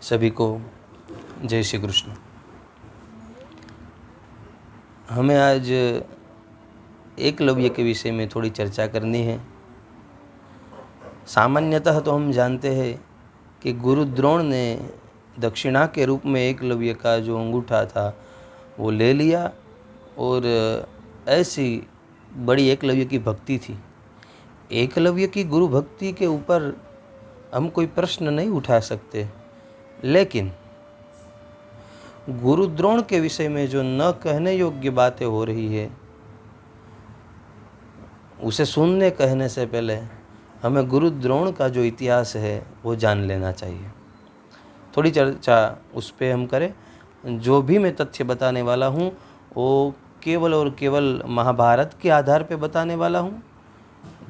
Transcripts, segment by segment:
सभी को जय श्री कृष्ण। हमें आज एकलव्य के विषय में थोड़ी चर्चा करनी है। सामान्यतः तो हम जानते हैं कि गुरु द्रोण ने दक्षिणा के रूप में एकलव्य का जो अंगूठा था वो ले लिया, और ऐसी बड़ी एकलव्य की भक्ति थी। एकलव्य की गुरु भक्ति के ऊपर हम कोई प्रश्न नहीं उठा सकते, लेकिन गुरु द्रोण के विषय में जो न कहने योग्य बातें हो रही है, उसे सुनने कहने से पहले हमें गुरु द्रोण का जो इतिहास है वो जान लेना चाहिए। थोड़ी चर्चा उस पर हम करें। जो भी मैं तथ्य बताने वाला हूँ वो केवल और केवल महाभारत के आधार पर बताने वाला हूँ।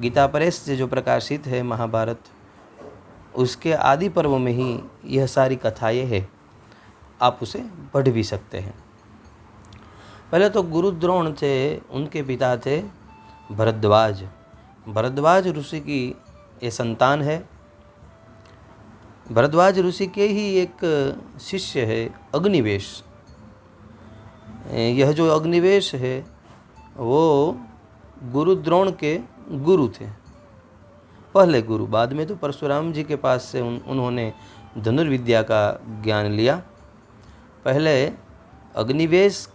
गीता प्रेस से जो प्रकाशित है महाभारत, उसके आदि पर्व में ही यह सारी कथाएँ हैं। आप उसे पढ़ भी सकते हैं। पहले तो गुरु द्रोण थे, उनके पिता थे भरद्वाज। भरद्वाज ऋषि की ये संतान है। भरद्वाज ऋषि के ही एक शिष्य है अग्निवेश। यह जो अग्निवेश है वो गुरु द्रोण के गुरु थे, पहले गुरु। बाद में तो परशुराम जी के पास से उन्होंने धनुर्विद्या का ज्ञान लिया। पहले अग्निवेश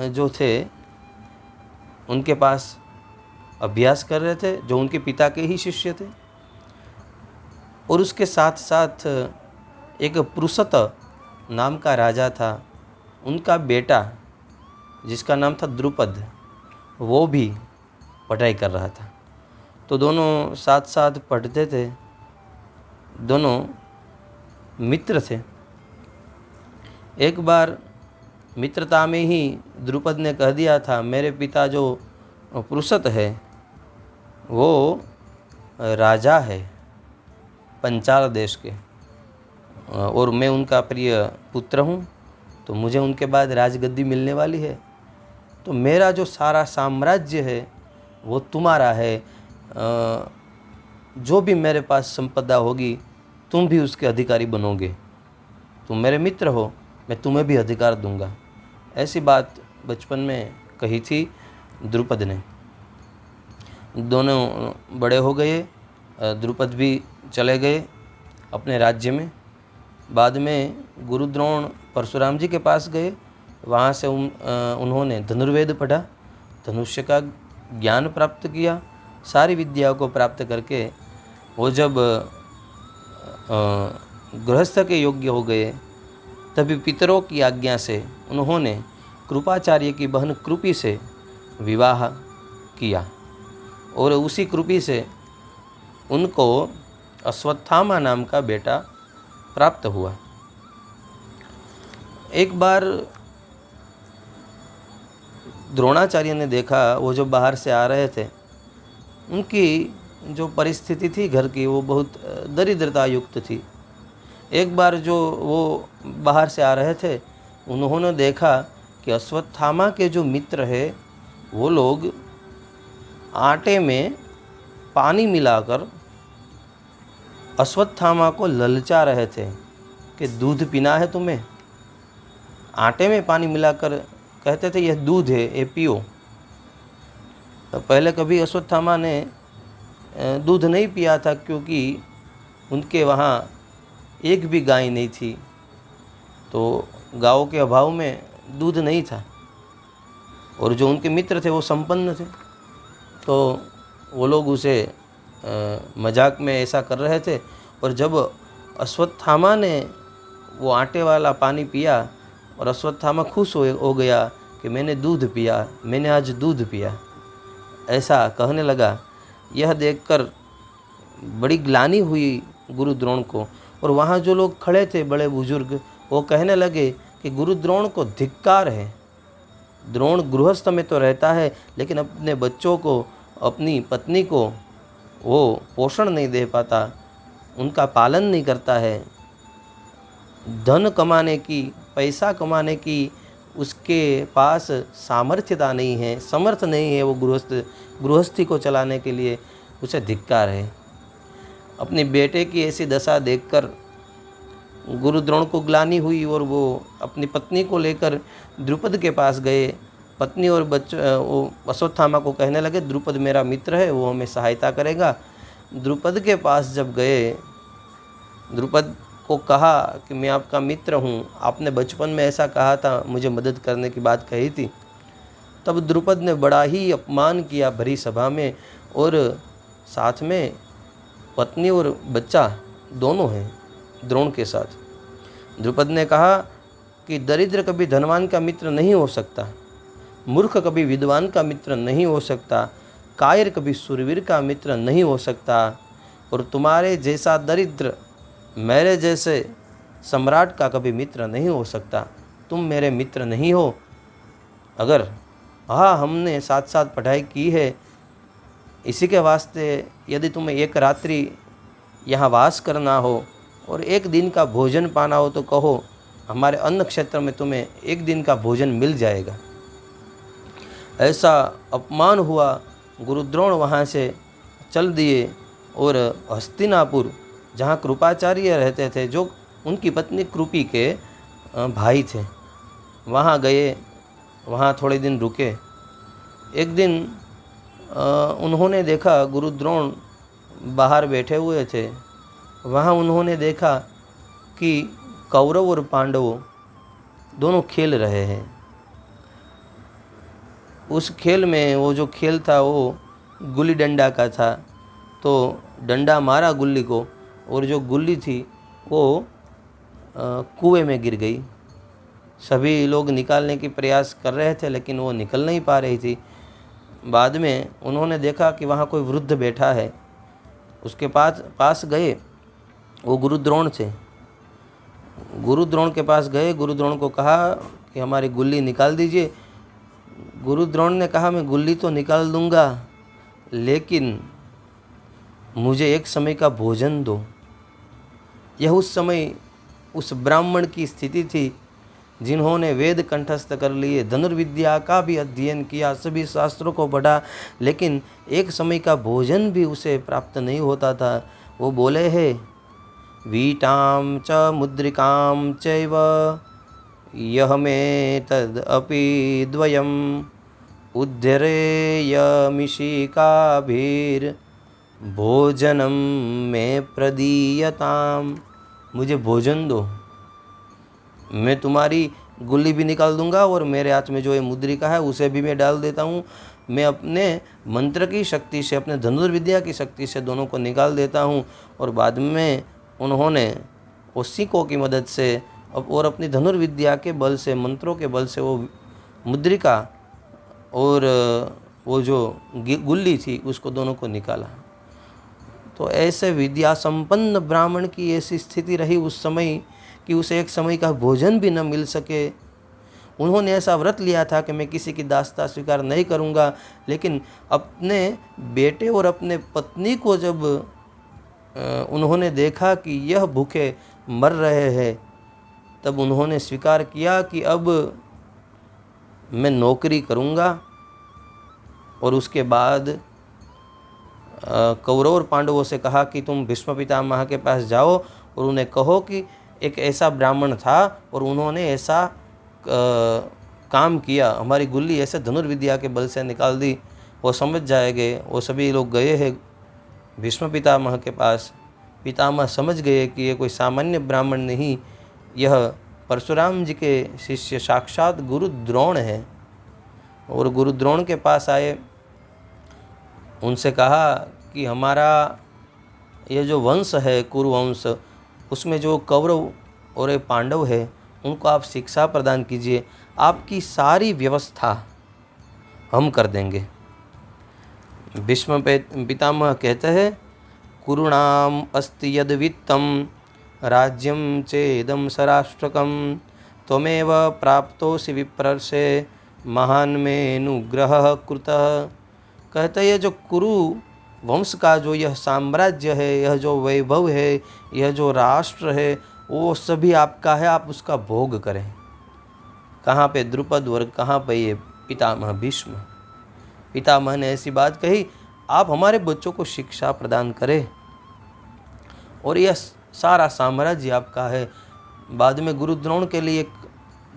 जो थे उनके पास अभ्यास कर रहे थे, जो उनके पिता के ही शिष्य थे। और उसके साथ साथ एक पृषत नाम का राजा था, उनका बेटा जिसका नाम था द्रुपद, वो भी पढ़ाई कर रहा था। तो दोनों साथ साथ पढ़ते थे, दोनों मित्र थे। एक बार मित्रता में ही द्रुपद ने कह दिया था, मेरे पिता जो पृषत है वो राजा है पंचाल देश के, और मैं उनका प्रिय पुत्र हूँ, तो मुझे उनके बाद राजगद्दी मिलने वाली है। तो मेरा जो सारा साम्राज्य है वो तुम्हारा है। जो भी मेरे पास संपदा होगी तुम भी उसके अधिकारी बनोगे। तुम मेरे मित्र हो, मैं तुम्हें भी अधिकार दूंगा। ऐसी बात बचपन में कही थी द्रुपद ने। दोनों बड़े हो गए, द्रुपद भी चले गए अपने राज्य में। बाद में गुरु द्रोण परशुराम जी के पास गए। वहाँ से उन्होंने धनुर्वेद पढ़ा, धनुष्य का ज्ञान प्राप्त किया। सारी विद्याओं को प्राप्त करके वो जब गृहस्थ के योग्य हो गए, तभी पितरों की आज्ञा से उन्होंने कृपाचार्य की बहन कृपी से विवाह किया, और उसी कृपी से उनको अश्वत्थामा नाम का बेटा प्राप्त हुआ। एक बार द्रोणाचार्य ने देखा, वो जो बाहर से आ रहे थे, उनकी जो परिस्थिति थी घर की वो बहुत दरिद्रता युक्त थी। एक बार जो वो बाहर से आ रहे थे, उन्होंने देखा कि अश्वत्थामा के जो मित्र है वो लोग आटे में पानी मिलाकर अश्वत्थामा को ललचा रहे थे कि दूध पीना है तुम्हें। आटे में पानी मिलाकर कहते थे यह दूध है, ये पियो। तो पहले कभी अश्वत्थामा ने दूध नहीं पिया था, क्योंकि उनके वहाँ एक भी गाय नहीं थी, तो गायों के अभाव में दूध नहीं था। और जो उनके मित्र थे वो संपन्न थे, तो वो लोग उसे मजाक में ऐसा कर रहे थे। और जब अश्वत्थामा ने वो आटे वाला पानी पिया और अश्वत्थामा खुश हो गया कि मैंने दूध पिया, मैंने आज दूध पिया, ऐसा कहने लगा। यह देखकर बड़ी ग्लानि हुई गुरु द्रोण को। और वहाँ जो लोग खड़े थे बड़े बुजुर्ग, वो कहने लगे कि गुरु द्रोण को धिक्कार है। द्रोण गृहस्थ में तो रहता है, लेकिन अपने बच्चों को, अपनी पत्नी को वो पोषण नहीं दे पाता, उनका पालन नहीं करता है। धन कमाने की, पैसा कमाने की उसके पास सामर्थ्यता नहीं है, समर्थ नहीं है वो गृहस्थी को चलाने के लिए। उसे धिक्कार है। अपने बेटे की ऐसी दशा देखकर गुरु द्रोण को ग्लानि हुई और वो अपनी पत्नी को लेकर द्रुपद के पास गए। पत्नी और वो अश्वत्थामा को कहने लगे, द्रुपद मेरा मित्र है, वो हमें सहायता करेगा। द्रुपद के पास जब गए, द्रुपद को कहा कि मैं आपका मित्र हूँ, आपने बचपन में ऐसा कहा था, मुझे मदद करने की बात कही थी। तब द्रुपद ने बड़ा ही अपमान किया भरी सभा में, और साथ में पत्नी और बच्चा दोनों हैं द्रोण के साथ। द्रुपद ने कहा कि दरिद्र कभी धनवान का मित्र नहीं हो सकता, मूर्ख कभी विद्वान का मित्र नहीं हो सकता, कायर कभी शूरवीर का मित्र नहीं हो सकता, और तुम्हारे जैसा दरिद्र मेरे जैसे सम्राट का कभी मित्र नहीं हो सकता। तुम मेरे मित्र नहीं हो। अगर हाँ, हमने साथ साथ पढ़ाई की है, इसी के वास्ते यदि तुम्हें एक रात्रि यहाँ वास करना हो और एक दिन का भोजन पाना हो तो कहो, हमारे अन्न क्षेत्र में तुम्हें एक दिन का भोजन मिल जाएगा। ऐसा अपमान हुआ। गुरुद्रोण वहाँ से चल दिए और हस्तिनापुर, जहाँ कृपाचार्य रहते थे, जो उनकी पत्नी कृपी के भाई थे, वहाँ गए। वहाँ थोड़े दिन रुके। एक दिन उन्होंने देखा गुरुद्रोण बाहर बैठे हुए थे। वहाँ उन्होंने देखा कि कौरव और पांडव दोनों खेल रहे हैं। उस खेल में, वो जो खेल था वो गुल्ली डंडा का था, तो डंडा मारा गुल्ली को, और जो गुल्ली थी वो कुएं में गिर गई। सभी लोग निकालने की प्रयास कर रहे थे, लेकिन वो निकल नहीं पा रही थी। बाद में उन्होंने देखा कि वहाँ कोई वृद्ध बैठा है। उसके पास गए। वो गुरुद्रोण थे। गुरुद्रोण के पास गए। गुरुद्रोण को कहा कि हमारी गुल्ली निकाल दीजिए। गुरुद्रोण ने कहा, मैं गुल्ली तो निकाल दूंगा, लेकिन मुझे एक समय का भोजन दो। यह उस समय उस ब्राह्मण की स्थिति थी जिन्होंने वेद कंठस्थ कर लिए, धनुर्विद्या का भी अध्ययन किया, सभी शास्त्रों को पढ़ा, लेकिन एक समय का भोजन भी उसे प्राप्त नहीं होता था। वो बोले है, वीटाम च मुद्रिकाम चैव यह में तद अपि द्वयम उद्धरेयमिशिकाभिर भोजनम में प्रदीयताम। मुझे भोजन दो, मैं तुम्हारी गुल्ली भी निकाल दूंगा और मेरे हाथ में जो ये मुद्रिका है उसे भी मैं डाल देता हूँ। मैं अपने मंत्र की शक्ति से, अपने धनुर्विद्या की शक्ति से दोनों को निकाल देता हूँ। और बाद में उन्होंने वो सिक्कों की मदद से और अपनी धनुर्विद्या के बल से, मंत्रों के बल से वो मुद्रिका और वो जो गुल्ली थी उसको दोनों को निकाला। तो ऐसे विद्या संपन्न ब्राह्मण की ऐसी स्थिति रही उस समय कि उसे एक समय का भोजन भी न मिल सके। उन्होंने ऐसा व्रत लिया था कि मैं किसी की दासता स्वीकार नहीं करूंगा, लेकिन अपने बेटे और अपने पत्नी को जब उन्होंने देखा कि यह भूखे मर रहे हैं, तब उन्होंने स्वीकार किया कि अब मैं नौकरी करूंगा। और उसके बाद कौरव और पांडवों से कहा कि तुम भीष्म पितामह के पास जाओ और उन्हें कहो कि एक ऐसा ब्राह्मण था और उन्होंने ऐसा काम किया, हमारी गुल्ली ऐसे धनुर्विद्या के बल से निकाल दी, वो समझ जाएंगे। वो सभी लोग गए हैं भीष्म पितामह के पास। पितामह समझ गए कि ये कोई सामान्य ब्राह्मण नहीं, यह परशुराम जी के शिष्य साक्षात गुरुद्रोण हैं। और गुरुद्रोण के पास आए, उनसे कहा कि हमारा ये जो वंश है कुरुवंश, उसमें जो कौरव और ये पांडव है उनको आप शिक्षा प्रदान कीजिए, आपकी सारी व्यवस्था हम कर देंगे। भीष्म पितामह कहते हैं, कुरुणाम अस्ति यद वित्तम राज्यम चेदम सराष्ट्रकम त्वमेव प्राप्तोसि विप्रर्षे महान में अनुग्रह कृतः। कहते हैं, जो कुरु वंश का जो यह साम्राज्य है, यह जो वैभव है, यह जो राष्ट्र है, वो सभी आपका है, आप उसका भोग करें। कहाँ पे द्रुपद और कहाँ पे ये पितामह भीष्म। पितामह ने ऐसी बात कही, आप हमारे बच्चों को शिक्षा प्रदान करें और यह सारा साम्राज्य आपका है, बाद में गुरु द्रोण के लिए एक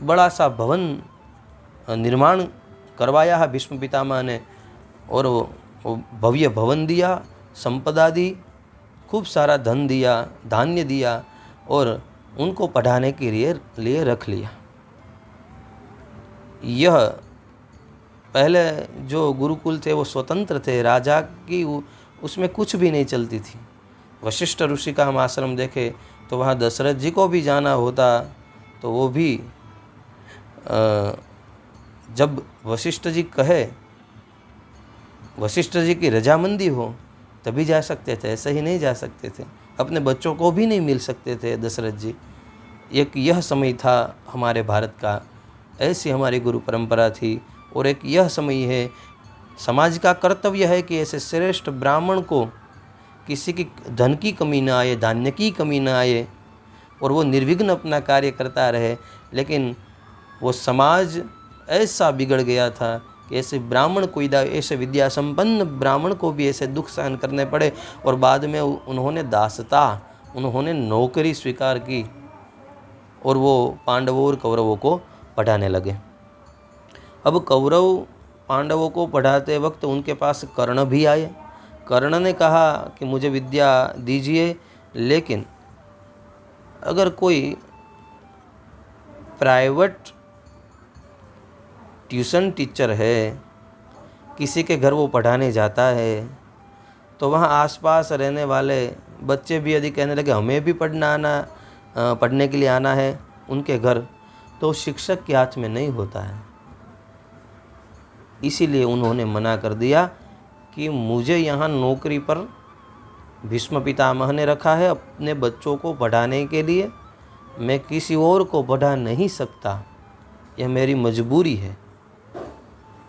बड़ा सा भवन निर्माण करवाया है भीष्म पितामह ने, और वो भव्य भवन दिया, संपदा दी, खूब सारा धन दिया, धान्य दिया, और उनको पढ़ाने के लिए रख लिया। यह पहले जो गुरुकुल थे वो स्वतंत्र थे, राजा की उसमें कुछ भी नहीं चलती थी। वशिष्ठ ऋषि का हम आश्रम देखें तो वहाँ दशरथ जी को भी जाना होता तो वो भी जब वशिष्ठ जी कहे, वशिष्ठ जी की रजामंदी हो तभी जा सकते थे, ऐसे ही नहीं जा सकते थे। अपने बच्चों को भी नहीं मिल सकते थे दशरथ जी। एक यह समय था हमारे भारत का, ऐसी हमारी गुरु परंपरा थी। और एक यह समय है, समाज का कर्तव्य है कि ऐसे श्रेष्ठ ब्राह्मण को किसी की धन की कमी ना आए, धान्य की कमी ना आए, और वो निर्विघ्न अपना कार्य करता रहे। लेकिन वो समाज ऐसा बिगड़ गया था कि ऐसे ब्राह्मण को, ऐसे विद्या संपन्न ब्राह्मण को भी ऐसे दुख सहन करने पड़े, और बाद में उन्होंने दासता, उन्होंने नौकरी स्वीकार की, और वो पांडवों और कौरवों को पढ़ाने लगे। अब कौरव पांडवों को पढ़ाते वक्त उनके पास कर्ण भी आए। कर्ण ने कहा कि मुझे विद्या दीजिए, लेकिन अगर कोई प्राइवेट ट्यूशन टीचर है, किसी के घर वो पढ़ाने जाता है, तो वहाँ आसपास रहने वाले बच्चे भी यदि कहने लगे हमें भी पढ़ने के लिए आना है उनके घर, तो शिक्षक के हाथ में नहीं होता है। इसीलिए उन्होंने मना कर दिया कि मुझे यहाँ नौकरी पर भीष्म पितामह ने रखा है अपने बच्चों को पढ़ाने के लिए, मैं किसी और को पढ़ा नहीं सकता, यह मेरी मजबूरी है।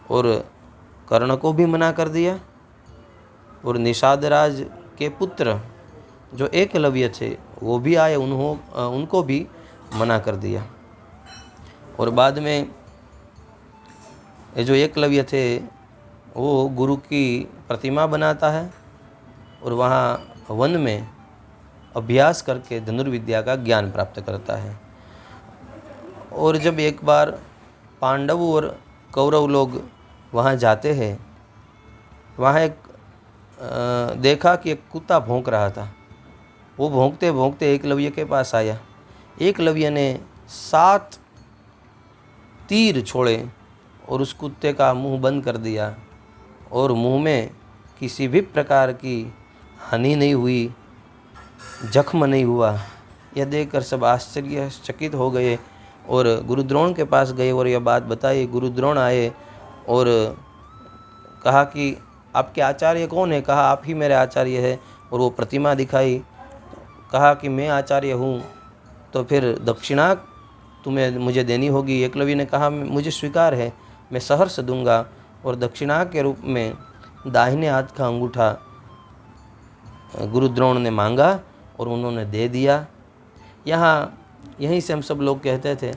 और कर्ण को भी मना कर दिया। और निषाद राज के पुत्र जो एकलव्य थे वो भी आए, उनको भी मना कर दिया। और बाद में ये जो एकलव्य थे वो गुरु की प्रतिमा बनाता है और वहाँ वन में अभ्यास करके धनुर्विद्या का ज्ञान प्राप्त करता है। और जब एक बार पांडव और कौरव लोग वहाँ जाते हैं, वहाँ एक देखा कि एक कुत्ता भौंक रहा था। वो भौंकते भौंकते एकलव्य के पास आया। एकलव्य ने 7 तीर छोड़े और उस कुत्ते का मुंह बंद कर दिया, और मुंह में किसी भी प्रकार की हानि नहीं हुई, जख्म नहीं हुआ। यह देखकर सब आश्चर्यचकित हो गए और गुरुद्रोण के पास गए और यह बात बताई। गुरुद्रोण आए और कहा कि आपके आचार्य कौन है? कहा आप ही मेरे आचार्य है। और वो प्रतिमा दिखाई, कहा कि मैं आचार्य हूँ, तो फिर दक्षिणा तुम्हें मुझे देनी होगी। एकलव्य ने कहा मुझे स्वीकार है, मैं सहर्ष दूंगा। और दक्षिणा के रूप में दाहिने हाथ का अंगूठा गुरुद्रोण ने मांगा और उन्होंने दे दिया। यहीं से हम सब लोग कहते थे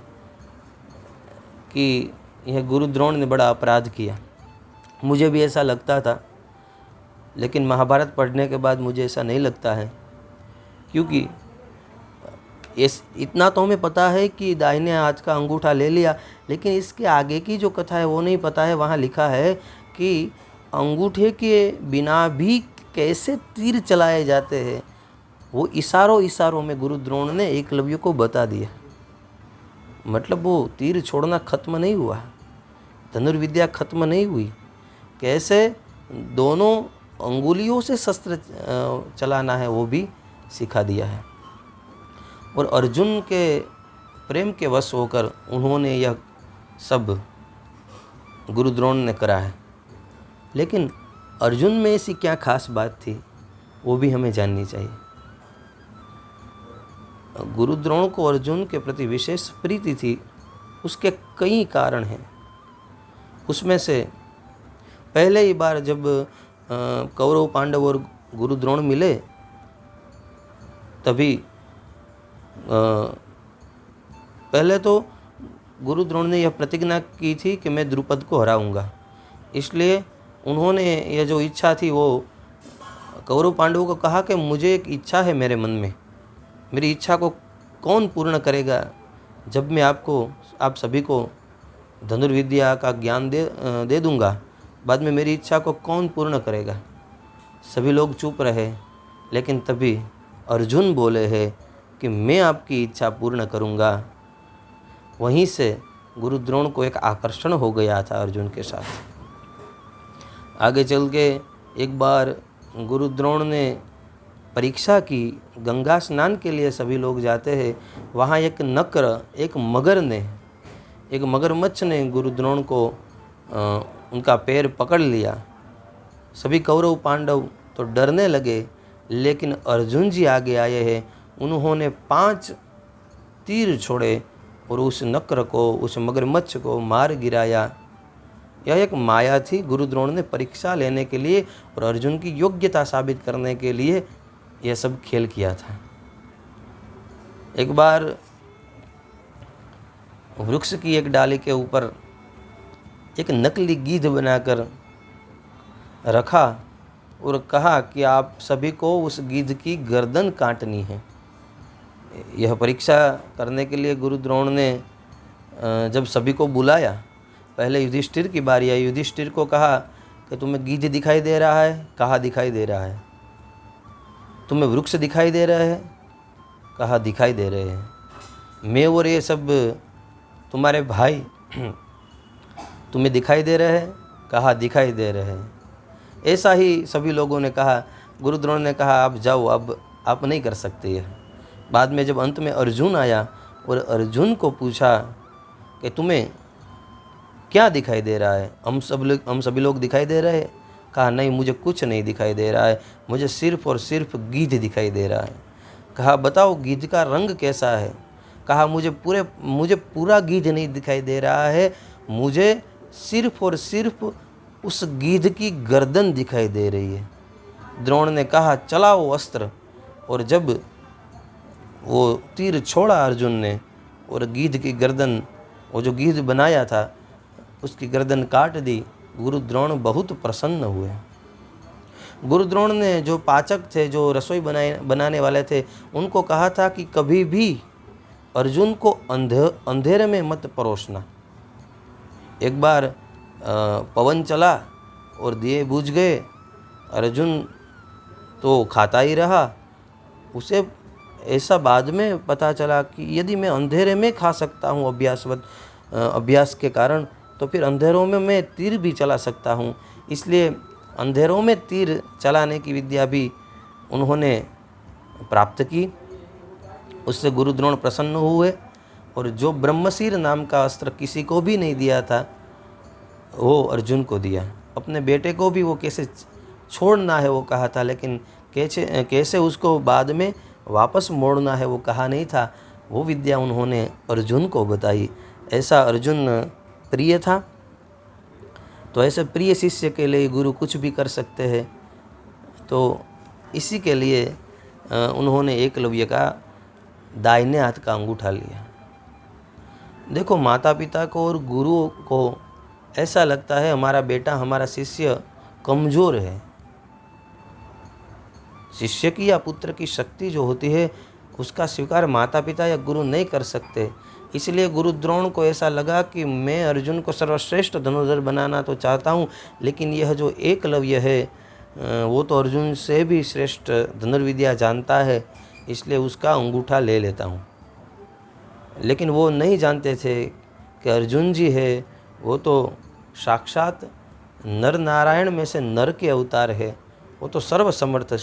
कि यह गुरुद्रोण ने बड़ा अपराध किया। मुझे भी ऐसा लगता था, लेकिन महाभारत पढ़ने के बाद मुझे ऐसा नहीं लगता है, क्योंकि इतना तो हमें पता है कि दाहिने हाथ का अंगूठा ले लिया, लेकिन इसके आगे की जो कथा है वो नहीं पता है। वहाँ लिखा है कि अंगूठे के बिना भी कैसे तीर चलाए जाते हैं, वो इशारों में गुरुद्रोण ने एकलव्य को बता दिया। मतलब वो तीर छोड़ना खत्म नहीं हुआ, धनुर्विद्या खत्म नहीं हुई, कैसे दोनों अंगुलियों से शस्त्र चलाना है वो भी सिखा दिया है। और अर्जुन के प्रेम के वश होकर उन्होंने यह सब गुरुद्रोण ने करा है। लेकिन अर्जुन में ऐसी क्या खास बात थी वो भी हमें जाननी चाहिए। गुरुद्रोण को अर्जुन के प्रति विशेष प्रीति थी, उसके कई कारण हैं। उसमें से पहले ही बार जब कौरव पांडव और गुरुद्रोण मिले, तभी पहले तो गुरुद्रोण ने यह प्रतिज्ञा की थी कि मैं द्रुपद को हराऊंगा। इसलिए उन्होंने यह जो इच्छा थी वो कौरव पांडवों को कहा कि मुझे एक इच्छा है मेरे मन में, मेरी इच्छा को कौन पूर्ण करेगा? जब मैं आप सभी को धनुर्विद्या का ज्ञान दे दूंगा, बाद में मेरी इच्छा को कौन पूर्ण करेगा? सभी लोग चुप रहे, लेकिन तभी अर्जुन बोले हैं कि मैं आपकी इच्छा पूर्ण करूंगा। वहीं से गुरु द्रोण को एक आकर्षण हो गया था अर्जुन के साथ। आगे चल के एक बार गुरु द्रोण ने परीक्षा की, गंगा स्नान के लिए सभी लोग जाते हैं। वहाँ एक नक्र, एक मगरमच्छ ने गुरु द्रोण को उनका पैर पकड़ लिया। सभी कौरव पांडव तो डरने लगे, लेकिन अर्जुन जी आगे आए हैं। उन्होंने 5 तीर छोड़े और उस नक्र को, उस मगरमच्छ को मार गिराया। यह एक माया थी। गुरु द्रोण ने परीक्षा लेने के लिए और अर्जुन की योग्यता साबित करने के लिए यह सब खेल किया था। एक बार वृक्ष की एक डाली के ऊपर एक नकली गीध बनाकर रखा और कहा कि आप सभी को उस गीध की गर्दन काटनी है। यह परीक्षा करने के लिए गुरु द्रोण ने जब सभी को बुलाया, पहले युधिष्ठिर की बारी आई। युधिष्ठिर को कहा कि तुम्हें गीध दिखाई दे रहा है? कहा दिखाई दे रहा है। तुम्हें वृक्ष दिखाई दे रहे हैं? कहा दिखाई दे रहे हैं। मैं और ये सब तुम्हारे भाई तुम्हें दिखाई दे रहे हैं? कहा दिखाई दे रहे हैं। ऐसा ही सभी लोगों ने कहा। गुरु द्रोण ने कहा आप जाओ, अब आप नहीं कर सकते यह। बाद में जब अंत में अर्जुन आया और अर्जुन को पूछा कि तुम्हें क्या दिखाई दे रहा है? हम सभी लोग दिखाई दे रहे हैं? कहा नहीं, मुझे कुछ नहीं दिखाई दे रहा है, मुझे सिर्फ और सिर्फ गीध दिखाई दे रहा है। कहा बताओ गीध का रंग कैसा है? कहा मुझे पूरा गीध नहीं दिखाई दे रहा है, मुझे सिर्फ और सिर्फ उस गीध की गर्दन दिखाई दे रही है। द्रोण ने कहा चलाओ अस्त्र, और जब वो तीर छोड़ा अर्जुन ने और गीध की गर्दन, वो जो गीध बनाया था उसकी गर्दन काट दी। गुरु द्रोण बहुत प्रसन्न हुए। गुरु द्रोण ने जो पाचक थे, जो रसोई बनाने वाले थे, उनको कहा था कि कभी भी अर्जुन को अंधेरे में मत परोसना। एक बार पवन चला और दिए बुझ गए। अर्जुन तो खाता ही रहा। उसे ऐसा बाद में पता चला कि यदि मैं अंधेरे में खा सकता हूँ अभ्यास के कारण, तो फिर अंधेरों में मैं तीर भी चला सकता हूँ। इसलिए अंधेरों में तीर चलाने की विद्या भी उन्होंने प्राप्त की। उससे गुरु द्रोण प्रसन्न हुए और जो ब्रह्मशीर नाम का अस्त्र किसी को भी नहीं दिया था, वो अर्जुन को दिया। अपने बेटे को भी वो कैसे छोड़ना है वो कहा था, लेकिन कैसे उसको बाद में वापस मोड़ना है वो कहा नहीं था। वो विद्या उन्होंने अर्जुन को बताई। ऐसा अर्जुन प्रिय था। तो ऐसे प्रिय शिष्य के लिए गुरु कुछ भी कर सकते हैं। तो इसी के लिए उन्होंने एकलव्य का दाहिने हाथ का अंगूठा लिया। देखो, माता पिता को और गुरु को ऐसा लगता है हमारा बेटा, हमारा शिष्य कमज़ोर है। शिष्य की या पुत्र की शक्ति जो होती है उसका स्वीकार माता पिता या गुरु नहीं कर सकते। इसलिए गुरु द्रोण को ऐसा लगा कि मैं अर्जुन को सर्वश्रेष्ठ धनुर्धर बनाना तो चाहता हूँ, लेकिन यह जो एकलव्य है वो तो अर्जुन से भी श्रेष्ठ धनुर्विद्या जानता है, इसलिए उसका अंगूठा ले लेता हूँ। लेकिन वो नहीं जानते थे कि अर्जुन जी है वो तो साक्षात नर नारायण में से नर के अवतार है। वो तो सर्वसमर्थ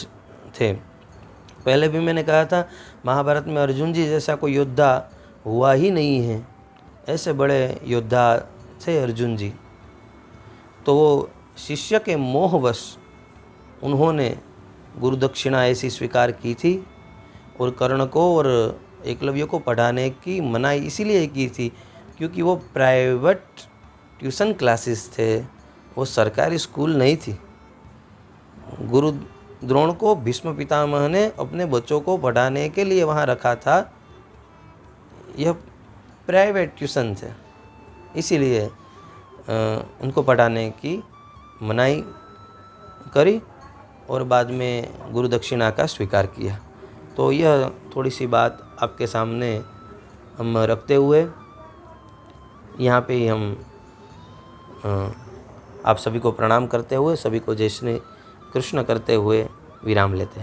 थे। पहले भी मैंने कहा था, महाभारत में अर्जुन जी जैसा कोई योद्धा हुआ ही नहीं है। ऐसे बड़े योद्धा थे अर्जुन जी। तो वो शिष्य के मोहवश उन्होंने गुरु दक्षिणा ऐसी स्वीकार की थी और कर्ण को और एकलव्य को पढ़ाने की मनाही इसीलिए की थी क्योंकि वो प्राइवेट ट्यूशन क्लासेस थे, वो सरकारी स्कूल नहीं थी। गुरु द्रोण को भीष्म पितामह ने अपने बच्चों को पढ़ाने के लिए वहाँ रखा था। यह प्राइवेट ट्यूशन थे, इसीलिए उनको पढ़ाने की मनाही करी और बाद में गुरु दक्षिणा का स्वीकार किया। तो यह थोड़ी सी बात आपके सामने हम रखते हुए यहाँ पे ही हम आप सभी को प्रणाम करते हुए, सभी को जय श्री कृष्ण करते हुए विराम लेते हैं।